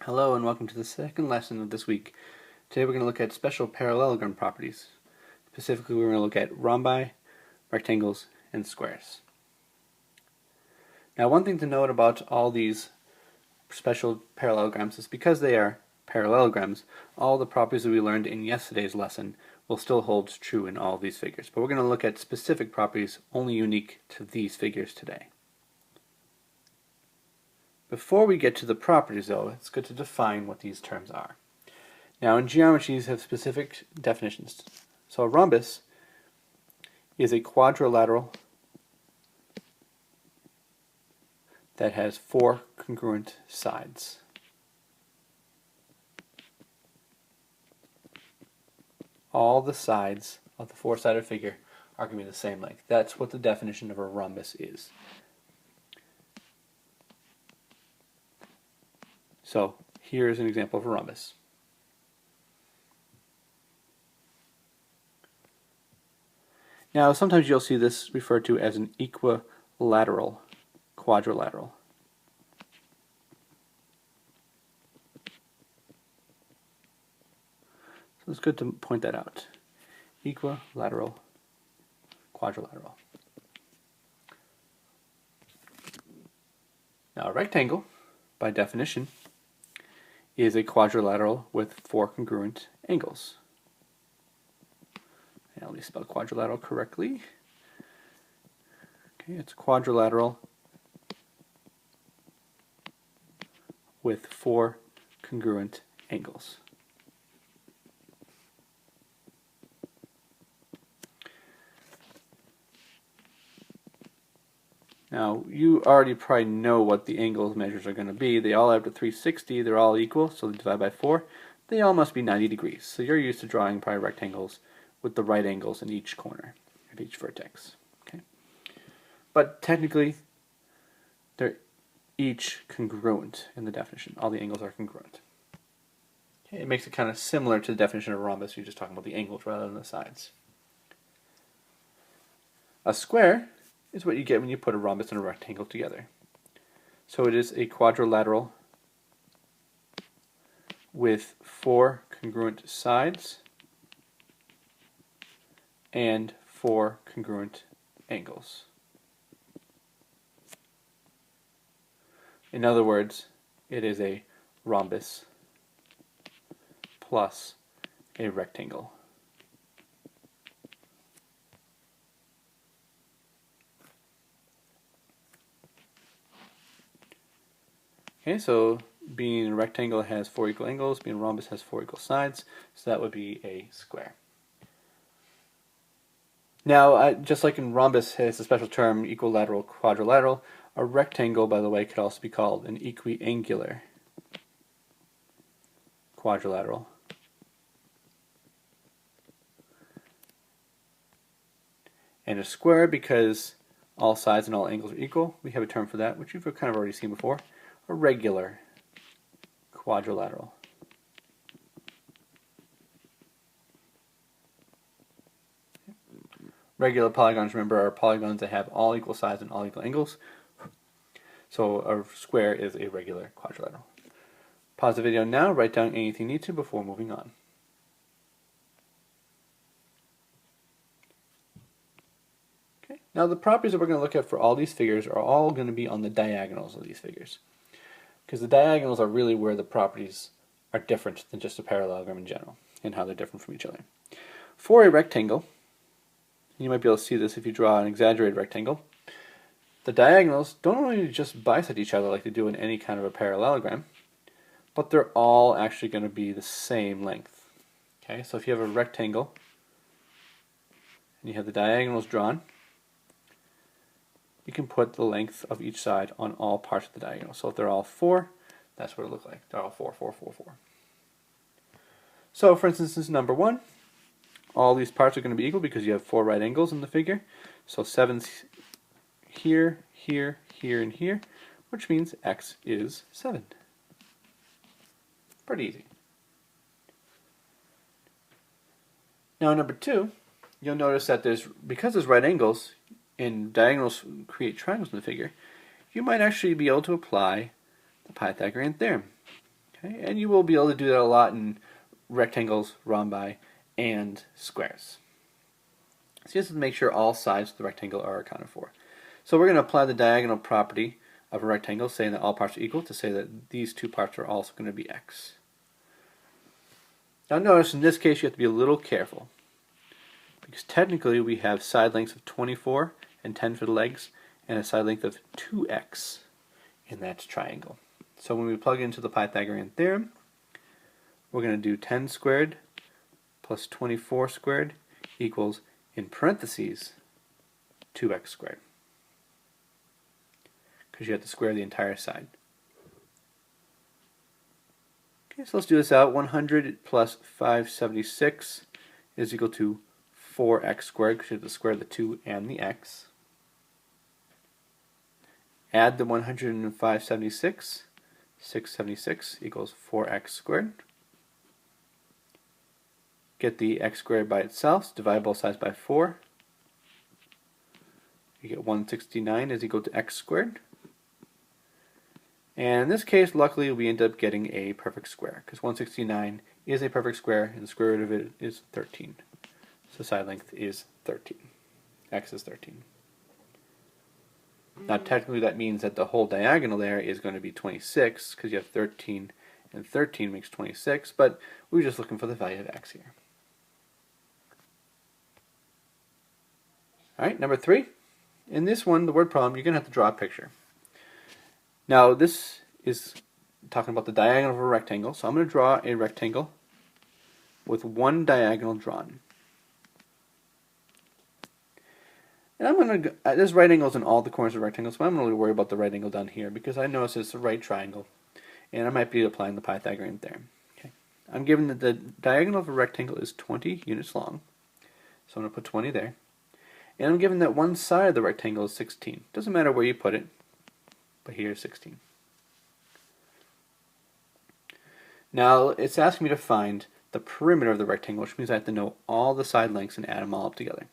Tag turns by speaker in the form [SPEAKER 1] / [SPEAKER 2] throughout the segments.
[SPEAKER 1] Hello and welcome to the second lesson of this week. Today we're going to look at special parallelogram properties. Specifically, we're going to look at rhombi, rectangles, and squares. Now, one thing to note about all these special parallelograms is because they are parallelograms, all the properties that we learned in yesterday's lesson will still hold true in all of these figures. But we're going to look at specific properties only unique to these figures today. Before we get to the properties, though, it's good to define what these terms are. Now, in geometry, these have specific definitions. So a rhombus is a quadrilateral that has four congruent sides. All the sides of the four-sided figure are going to be the same length. That's what the definition of a rhombus is. So here's an example of a rhombus. Now sometimes you'll see this referred to as an equilateral quadrilateral. So it's good to point that out. Equilateral quadrilateral. Now a rectangle, by definition, is a quadrilateral with four congruent angles. Now let me spell quadrilateral correctly. Okay, it's quadrilateral with four congruent angles. Now, you already probably know what the angle measures are going to be. They all add up to 360. They're all equal, so they divide by 4. They all must be 90 degrees. So you're used to drawing probably rectangles with the right angles in each corner of each vertex. Okay? But technically, they're each congruent in the definition. All the angles are congruent. Okay, it makes it kind of similar to the definition of a rhombus. You're just talking about the angles rather than the sides. A square is what you get when you put a rhombus and a rectangle together. So it is a quadrilateral with four congruent sides and four congruent angles. In other words, it is a rhombus plus a rectangle. Okay, so being a rectangle has four equal angles, being a rhombus has four equal sides, so that would be a square. Now, just like in rhombus has a special term, equilateral quadrilateral, a rectangle, by the way, could also be called an equiangular quadrilateral. And a square, because all sides and all angles are equal, we have a term for that, which you've kind of already seen before. A regular quadrilateral. Regular polygons, remember, are polygons that have all equal sides and all equal angles. So a square is a regular quadrilateral. Pause the video now, write down anything you need to before moving on. Okay. Now the properties that we're going to look at for all these figures are all going to be on the diagonals of these figures, because the diagonals are really where the properties are different than just a parallelogram in general, and how they're different from each other. For a rectangle, you might be able to see this if you draw an exaggerated rectangle, the diagonals don't only just bisect each other like they do in any kind of a parallelogram, but they're all actually going to be the same length. Okay, so if you have a rectangle, and you have the diagonals drawn, you can put the length of each side on all parts of the diagonal. So if they're all 4, that's what it looks like. They're all 4, 4, 4, 4. So for instance, this is number 1. All these parts are going to be equal because you have 4 right angles in the figure. So 7's here, here, here, and here, which means x is 7. Pretty easy. Now number 2, you'll notice that because there's right angles, and diagonals create triangles in the figure, you might actually be able to apply the Pythagorean theorem. Okay, and you will be able to do that a lot in rectangles, rhombi, and squares. So you just have to make sure all sides of the rectangle are accounted for. So we're going to apply the diagonal property of a rectangle, saying that all parts are equal, to say that these two parts are also going to be x. Now notice in this case you have to be a little careful, because technically we have side lengths of 24 and 10 for the legs, and a side length of 2x in that triangle. So when we plug into the Pythagorean theorem, we're going to do 10 squared plus 24 squared equals, in parentheses, 2x squared. Because you have to square the entire side. Okay, so let's do this out. 100 plus 576 is equal to 4x squared, because you have to square the 2 and the x. Add the 100 and 576. 676 equals 4x squared. Get the x squared by itself, divide both sides by 4. You get 169 is equal to x squared. And in this case, luckily, we end up getting a perfect square, because 169 is a perfect square, and the square root of it is 13. So side length is 13. X is 13. Now technically that means that the whole diagonal there is going to be 26, because you have 13 and 13 makes 26, but we're just looking for the value of x here. Alright, number 3. In this one, the word problem, you're going to have to draw a picture. Now this is talking about the diagonal of a rectangle, so I'm going to draw a rectangle with one diagonal drawn. And I'm going to, there's right angles in all the corners of rectangles, but I'm going to worry about the right angle down here, because I notice it's a right triangle, and I might be applying the Pythagorean theorem. Okay. I'm given that the diagonal of a rectangle is 20 units long, so I'm going to put 20 there. And I'm given that one side of the rectangle is 16. Doesn't matter where you put it, but here's 16. Now it's asking me to find the perimeter of the rectangle, which means I have to know all the side lengths and add them all up together.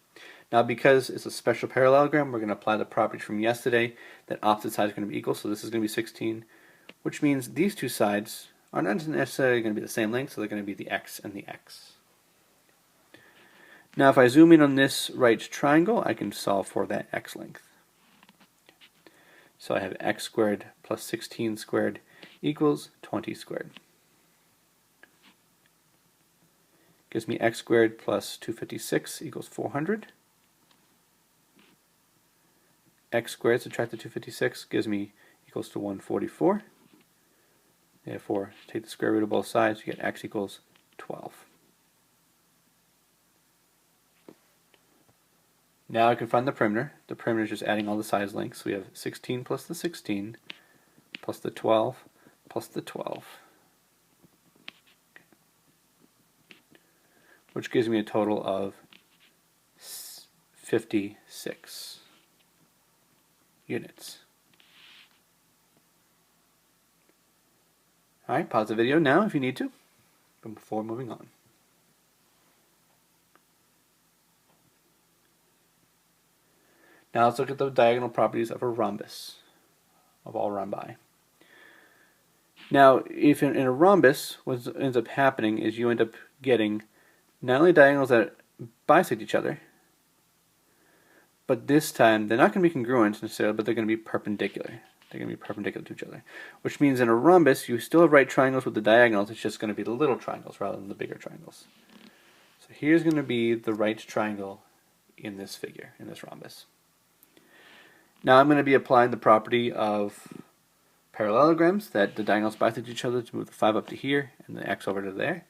[SPEAKER 1] Now because it's a special parallelogram, we're going to apply the property from yesterday that opposite sides are going to be equal, so this is going to be 16, which means these two sides are not necessarily going to be the same length, so they're going to be the x and the x. Now if I zoom in on this right triangle, I can solve for that x length. So I have x squared plus 16 squared equals 20 squared. Gives me x squared plus 256 equals 400. X squared subtracted 256 gives me equals to 144. Therefore, take the square root of both sides, you get x equals 12. Now I can find the perimeter. The perimeter is just adding all the side lengths. So we have 16 plus the 16 plus the 12 plus the 12. Which gives me a total of 56 units. Alright, pause the video now if you need to, before moving on. Now let's look at the diagonal properties of a rhombus, of all rhombi. Now, if in a rhombus, what ends up happening is you end up getting not only diagonals that bisect each other, but this time they're not going to be congruent necessarily, but they're going to be perpendicular. They're going to be perpendicular to each other. Which means in a rhombus, you still have right triangles with the diagonals, it's just going to be the little triangles rather than the bigger triangles. So here's going to be the right triangle in this figure, in this rhombus. Now I'm going to be applying the property of parallelograms, that the diagonals bisect each other, to move the 5 up to here and the x over to there.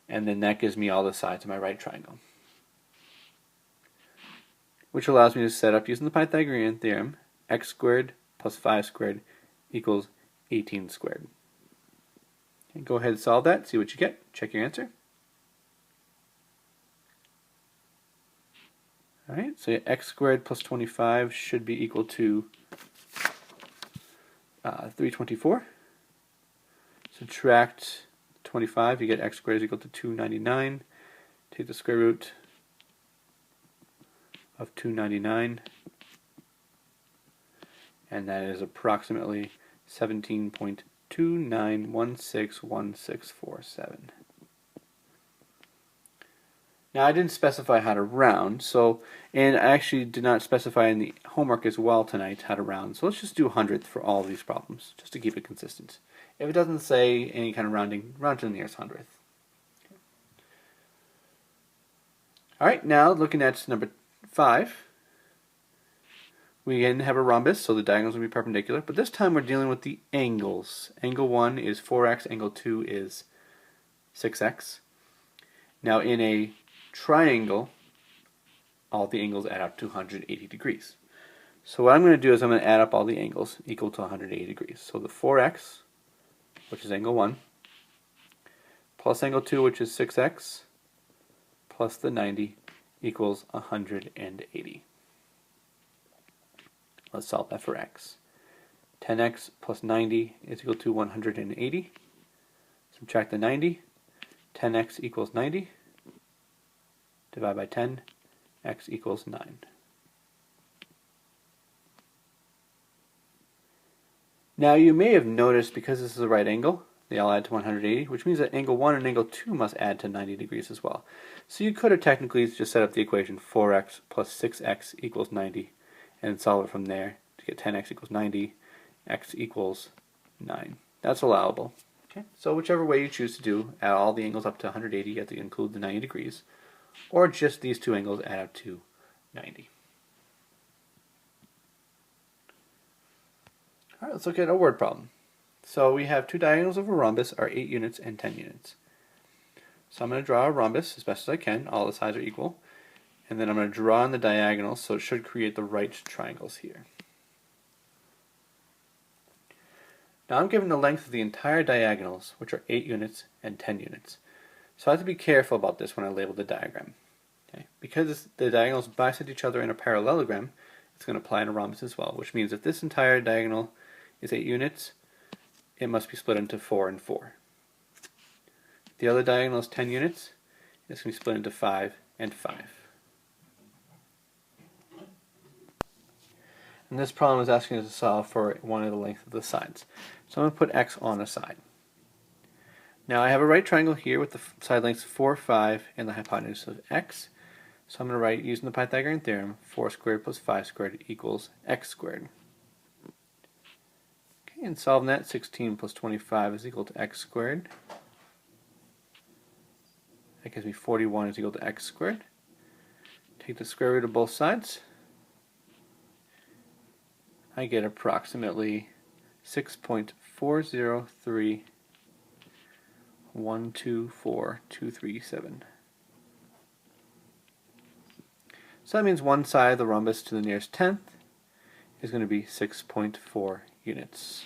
[SPEAKER 1] And then that gives me all the sides of my right triangle, which allows me to set up, using the Pythagorean theorem, x squared plus 5 squared equals 18 squared. And go ahead and solve that, see what you get, check your answer. Alright, so x squared plus 25 should be equal to 324. Subtract 25, you get x squared is equal to 299. Take the square root of 299, and that is approximately 17.2 29161647. Now I didn't specify how to round, and I actually did not specify in the homework as well tonight how to round. So let's just do hundredth for all of these problems, just to keep it consistent. If it doesn't say any kind of rounding, round to the nearest hundredth. Alright, now looking at number 5. We again have a rhombus, so the diagonals will be perpendicular, but this time we're dealing with the angles. Angle 1 is 4x, angle 2 is 6x. Now in a triangle, all the angles add up to 180 degrees. So what I'm going to do is I'm going to add up all the angles equal to 180 degrees. So the 4x, which is angle 1, plus angle 2, which is 6x, plus the 90 equals 180. Let's solve that for x. 10x plus 90 is equal to 180. Subtract the 90. 10x equals 90. Divide by 10. X equals 9. Now you may have noticed, because this is a right angle, they all add to 180, which means that angle 1 and angle 2 must add to 90 degrees as well. So you could have technically just set up the equation 4x plus 6x equals 90 and solve it from there to get 10x equals 90, x equals 9. That's allowable. Okay. So whichever way you choose to do, add all the angles up to 180, you have to include the 90 degrees, or just these two angles add up to 90. Alright, let's look at a word problem. So we have two diagonals of a rhombus are 8 units and 10 units. So I'm going to draw a rhombus as best as I can. All the sides are equal. And then I'm going to draw on the diagonals, so it should create the right triangles here. Now I'm given the length of the entire diagonals, which are 8 units and 10 units. So I have to be careful about this when I label the diagram. Okay? Because the diagonals bisect each other in a parallelogram, it's going to apply in a rhombus as well, which means if this entire diagonal is 8 units, it must be split into 4 and 4. If the other diagonal is 10 units, it's going to be split into 5 and 5. And this problem is asking us to solve for one of the length of the sides. So I'm going to put x on a side. Now I have a right triangle here with the side lengths 4, 5, and the hypotenuse of x. So I'm going to write, using the Pythagorean theorem, 4 squared plus 5 squared equals x squared. Okay, and solving that, 16 plus 25 is equal to x squared. That gives me 41 is equal to x squared. Take the square root of both sides. I get approximately 6.403124,237. So that means one side of the rhombus to the nearest tenth is going to be 6.4 units.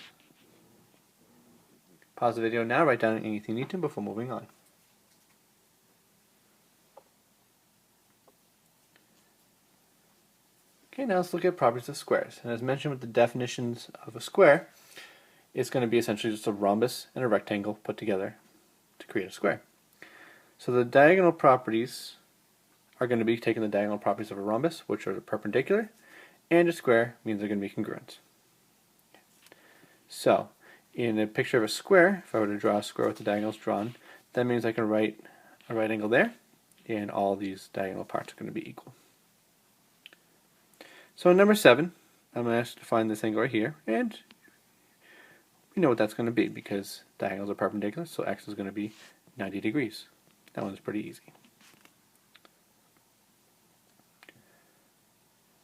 [SPEAKER 1] Pause the video now, write down anything you need to before moving on. Okay, now let's look at properties of squares. And as mentioned with the definitions of a square, it's going to be essentially just a rhombus and a rectangle put together to create a square. So the diagonal properties are going to be taking the diagonal properties of a rhombus, which are perpendicular, and a square means they're going to be congruent. So, in a picture of a square, if I were to draw a square with the diagonals drawn, that means I can write a right angle there, and all these diagonal parts are going to be equal. So in number 7, I'm going to ask to find this angle right here, and we know what that's going to be because diagonals are perpendicular, so x is going to be 90 degrees. That one's pretty easy.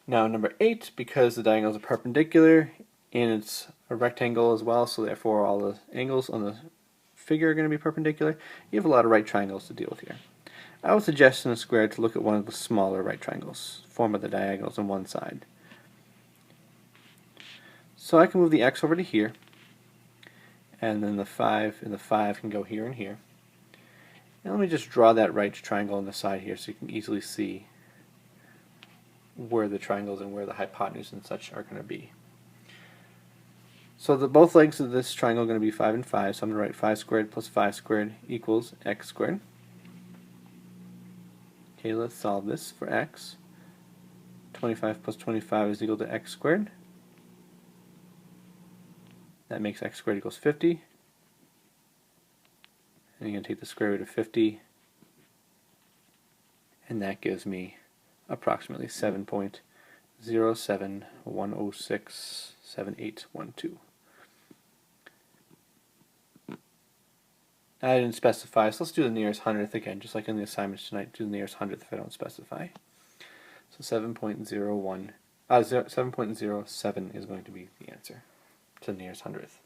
[SPEAKER 1] Now number 8, because the diagonals are perpendicular and it's a rectangle as well, so therefore all the angles on the figure are going to be perpendicular, you have a lot of right triangles to deal with here. I would suggest in a square to look at one of the smaller right triangles, form of the diagonals on one side. So I can move the x over to here, and then the 5 and the 5 can go here and here. And let me just draw that right triangle on the side here so you can easily see where the triangles and where the hypotenuse and such are going to be. So both legs of this triangle are going to be 5 and 5, so I'm going to write 5 squared plus 5 squared equals x squared. Okay, let's solve this for x. 25 plus 25 is equal to x squared. That makes x squared equals 50. and you're going to take the square root of 50, and that gives me approximately 7.071067812. I didn't specify, so let's do the nearest hundredth again, just like in the assignments tonight. Do the nearest hundredth if I don't specify. So 7.07 is going to be the answer to the nearest hundredth.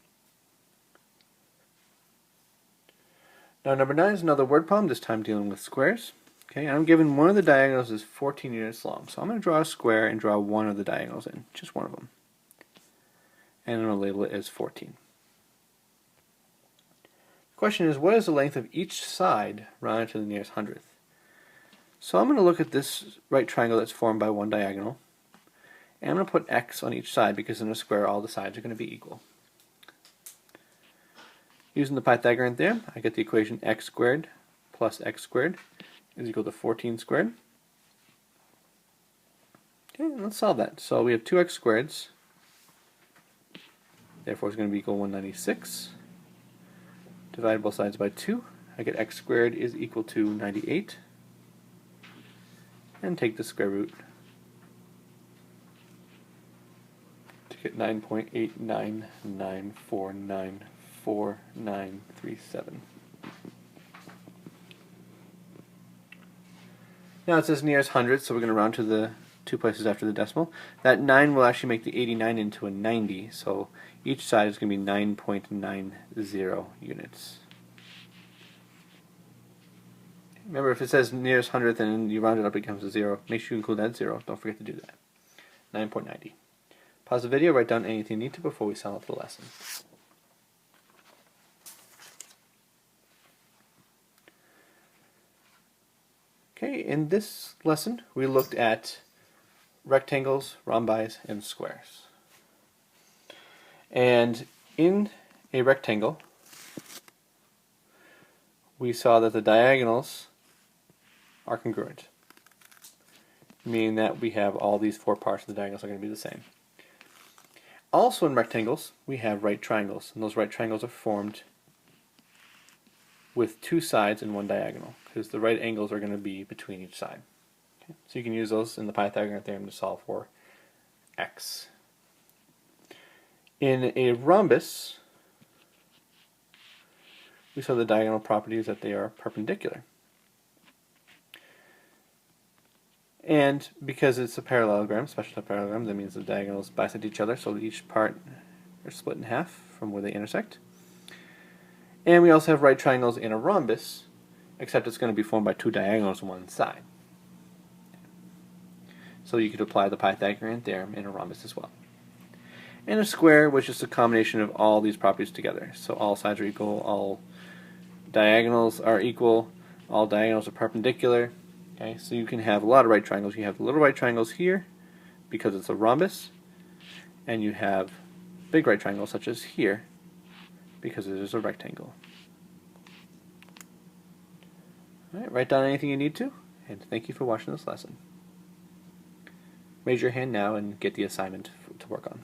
[SPEAKER 1] Now number 9 is another word problem, this time dealing with squares. Okay, I'm given one of the diagonals is 14 units long, so I'm going to draw a square and draw one of the diagonals in, just one of them. And I'm going to label it as 14. The question is, what is the length of each side rounded to the nearest hundredth? So I'm going to look at this right triangle that's formed by one diagonal, and I'm going to put x on each side because in a square all the sides are going to be equal. Using the Pythagorean theorem, I get the equation x squared plus x squared is equal to 14 squared. Okay, let's solve that. So we have 2x squareds, therefore it's going to be equal to 196. Divide both sides by 2. I get x squared is equal to 98. And take the square root to get 9.89949497. Now it says nearest hundredth, so we're going to round to the two places after the decimal. That 9 will actually make the 89 into a 90, so each side is going to be 9.90 units. Remember, if it says nearest hundredth and you round it up, it becomes a 0. Make sure you include that 0. Don't forget to do that. 9.90. Pause the video, write down anything you need to before we sum up the lesson. Okay, in this lesson we looked at rectangles, rhombis, and squares. And in a rectangle, we saw that the diagonals are congruent, meaning that we have all these four parts of the diagonals are going to be the same. Also in rectangles, we have right triangles, and those right triangles are formed with two sides and one diagonal, because the right angles are going to be between each side. Okay? So you can use those in the Pythagorean theorem to solve for x. In a rhombus, we saw the diagonal property is that they are perpendicular. And because it's a parallelogram, special parallelogram, that means the diagonals bisect each other, so each part are split in half from where they intersect. And we also have right triangles in a rhombus, except it's going to be formed by two diagonals on one side. So you could apply the Pythagorean theorem in a rhombus as well. And a square was just a combination of all these properties together. So all sides are equal, all diagonals are equal, all diagonals are perpendicular. Okay, so you can have a lot of right triangles. You have the little right triangles here because it's a rhombus, and you have big right triangles such as here because it is a rectangle. Alright, write down anything you need to, and thank you for watching this lesson. Raise your hand now and get the assignment to work on.